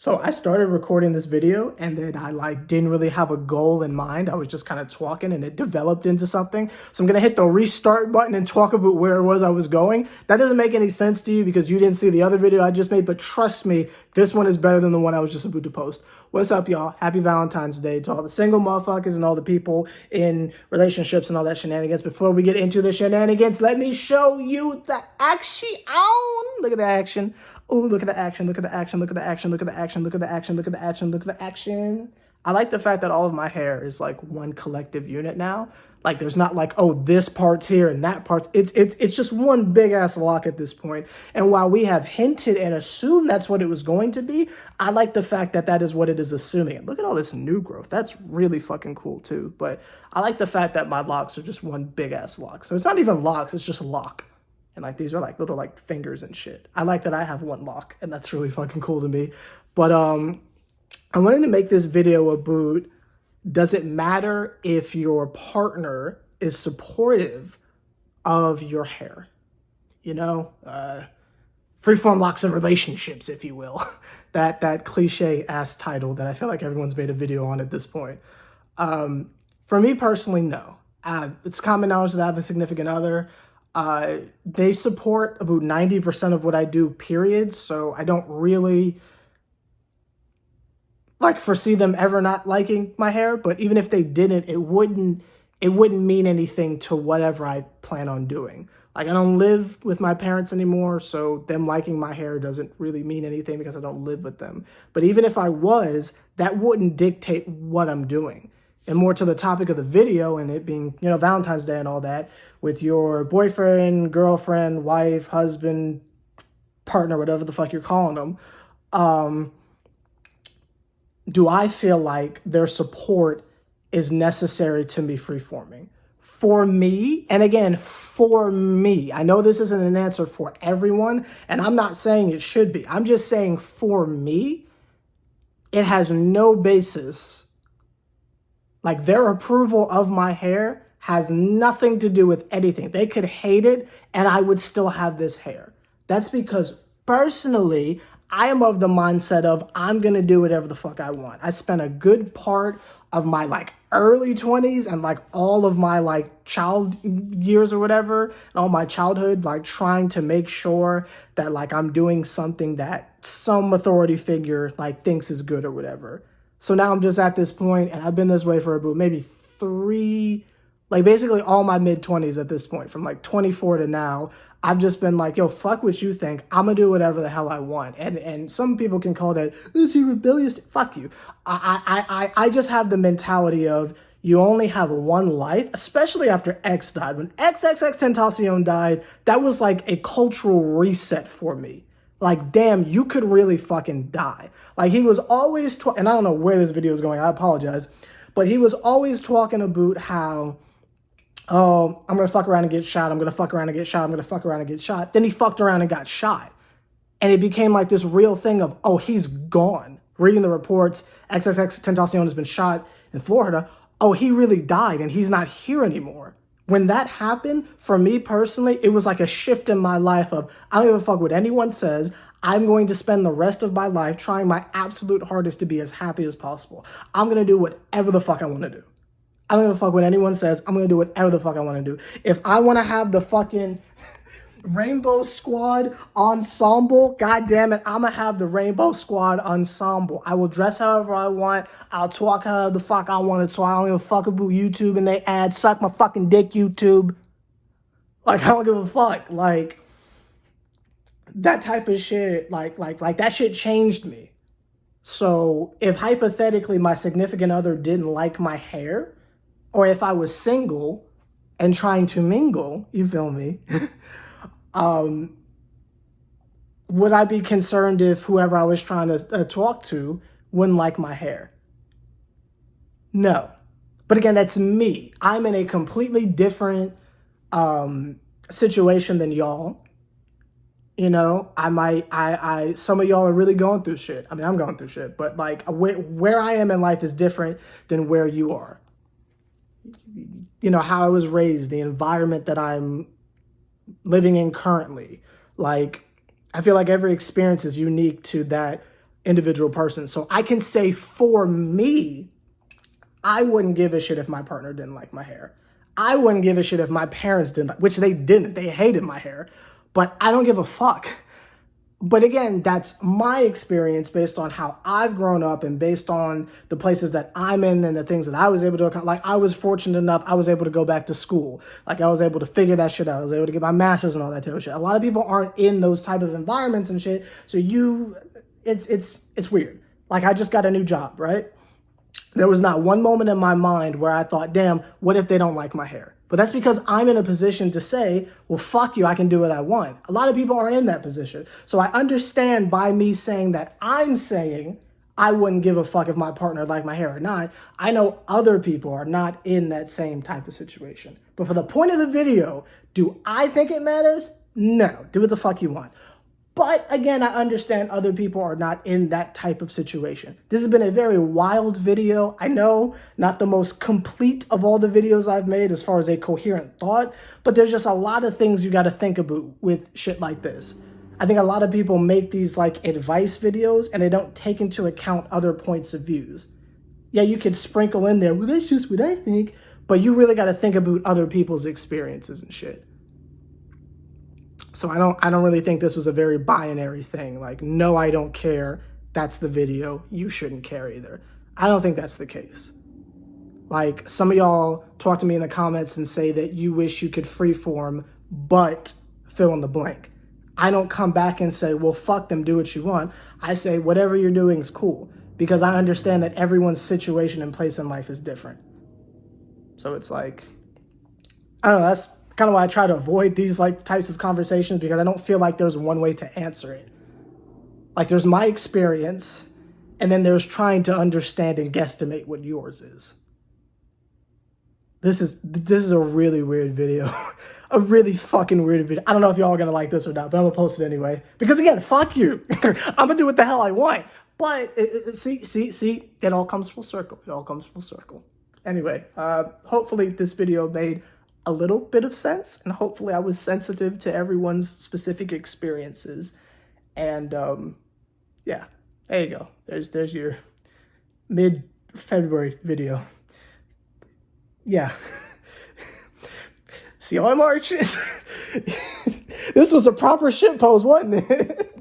So I started recording this video and then I didn't really have a goal in mind. I was just kind of talking and it developed into something. So I'm going to hit the restart button and talk about where it was I was going. That doesn't make any sense to you because you didn't see the other video I just made, but trust me, this one is better than the one I was just about to post. What's up, y'all? Happy Valentine's Day to all the single motherfuckers and all the people in relationships and all that shenanigans. Before we get into the shenanigans, let me show you the action. Look at the action. Oh, look at the action, look at the action, look at the action, look at the action, look at the action, look at the action, look at the action. I like the fact that all of my hair is like one collective unit now. Like there's not like, oh, this part's here and that part's, it's just one big ass lock at this point. And while we have hinted and assumed that's what it was going to be, I like the fact that that is what it is assuming. And look at all this new growth. That's really fucking cool too. But I like the fact that my locks are just one big ass lock. So it's not even locks, it's just a lock. And like these are like little like fingers and shit. I like that I have one lock and that's really fucking cool to me. But I wanted to make this video about, does it matter if your partner is supportive of your hair? You know, Freeform Locs and relationships, if you will. that cliche ass title that I feel like everyone's made a video on at this point. For me personally, no. It's common knowledge that I have a significant other. They support about 90% of what I do, period. So I don't really like foresee them ever not liking my hair. But even if they didn't, it wouldn't mean anything to whatever I plan on doing. Like I don't live with my parents anymore, so them liking my hair doesn't really mean anything because I don't live with them. But even if I was, that wouldn't dictate what I'm doing. And more to the topic of the video and it being, you know, Valentine's Day and all that, with your boyfriend, girlfriend, wife, husband, partner, whatever the fuck you're calling them, do I feel like their support is necessary to me freeforming? For me, and again, for me, I know this isn't an answer for everyone, and I'm not saying it should be. I'm just saying for me, it has no basis. Like their approval of my hair has nothing to do with anything. They could hate it and I would still have this hair. That's because personally, I am of the mindset of I'm going to do whatever the fuck I want. I spent a good part of my like early 20s and like all of my like child years or whatever, and all my childhood, like trying to make sure that like I'm doing something that some authority figure like thinks is good or whatever. So now I'm just at this point, and I've been this way for about maybe basically all my mid-20s at this point, from like 24 to now. I've just been like, yo, fuck what you think. I'm gonna do whatever the hell I want. And some people can call that, is he rebellious? Fuck you. I just have the mentality of, you only have one life, especially after X died. When XXXTentacion died, that was like a cultural reset for me. Like, damn, you could really fucking die. Like, he was always, and I don't know where this video is going, I apologize, but he was always talking about how, oh, I'm going to fuck around and get shot, I'm going to fuck around and get shot, I'm going to fuck around and get shot. Then he fucked around and got shot. And it became like this real thing of, oh, he's gone. Reading the reports, XXXTentacion has been shot in Florida. Oh, he really died and he's not here anymore. When that happened, for me personally, it was like a shift in my life of, I don't give a fuck what anyone says. I'm going to spend the rest of my life trying my absolute hardest to be as happy as possible. I'm going to do whatever the fuck I want to do. I don't give a fuck what anyone says. I'm going to do whatever the fuck I want to do. If I want to have the fucking Rainbow Squad ensemble, god damn it, I'm gonna have the Rainbow Squad ensemble. I will dress however I want. I'll talk however the fuck I want to talk. I don't give a fuck about YouTube and they ads. Suck my fucking dick, YouTube. Like, I don't give a fuck. Like, that type of shit, like that shit changed me. So if hypothetically my significant other didn't like my hair, or if I was single and trying to mingle, you feel me? Would I be concerned if whoever I was trying to talk to wouldn't like my hair? No. But again, that's me. I'm in a completely different situation than y'all. You know, some of y'all are really going through shit. I mean, I'm going through shit, but like where I am in life is different than where you are. You know, how I was raised, the environment that I'm living in currently. Like, I feel like every experience is unique to that individual person. So I can say for me, I wouldn't give a shit if my partner didn't like my hair. I wouldn't give a shit if my parents didn't, which they didn't. They hated my hair. But I don't give a fuck. But again, that's my experience based on how I've grown up and based on the places that I'm in and the things that I was able to accomplish. Like, I was fortunate enough, I was able to go back to school. Like, I was able to figure that shit out. I was able to get my master's and all that type of shit. A lot of people aren't in those type of environments and shit. So it's weird. Like, I just got a new job, right? There was not one moment in my mind where I thought, damn, what if they don't like my hair? But that's because I'm in a position to say, well, fuck you, I can do what I want. A lot of people aren't in that position. So I understand by me saying that I'm saying I wouldn't give a fuck if my partner liked my hair or not. I know other people are not in that same type of situation. But for the point of the video, do I think it matters? No, do what the fuck you want. But again, I understand other people are not in that type of situation. This has been a very wild video. I know, not the most complete of all the videos I've made as far as a coherent thought, but there's just a lot of things you got to think about with shit like this. I think a lot of people make these like advice videos and they don't take into account other points of views. Yeah, you could sprinkle in there, well, that's just what I think, but you really got to think about other people's experiences and shit. So I don't really think this was a very binary thing. Like, no, I don't care. That's the video. You shouldn't care either. I don't think that's the case. Like, some of y'all talk to me in the comments and say that you wish you could freeform, but fill in the blank. I don't come back and say, well, fuck them, do what you want. I say, whatever you're doing is cool, because I understand that everyone's situation and place in life is different. So it's like, I don't know, that's kind of why I try to avoid these like types of conversations, because I don't feel like there's one way to answer it. Like, there's my experience, and then there's trying to understand and guesstimate what yours is. This is a really weird video. A really fucking weird video. I don't know if y'all are gonna like this or not, but I'm gonna post it anyway. Because again, fuck you. I'm gonna do what the hell I want. But see, it all comes full circle. It all comes full circle. Anyway, hopefully this video made a little bit of sense, and hopefully I was sensitive to everyone's specific experiences. And yeah, there you go. There's your mid-February video. Yeah. See y'all in March. This was a proper shit pose, wasn't it?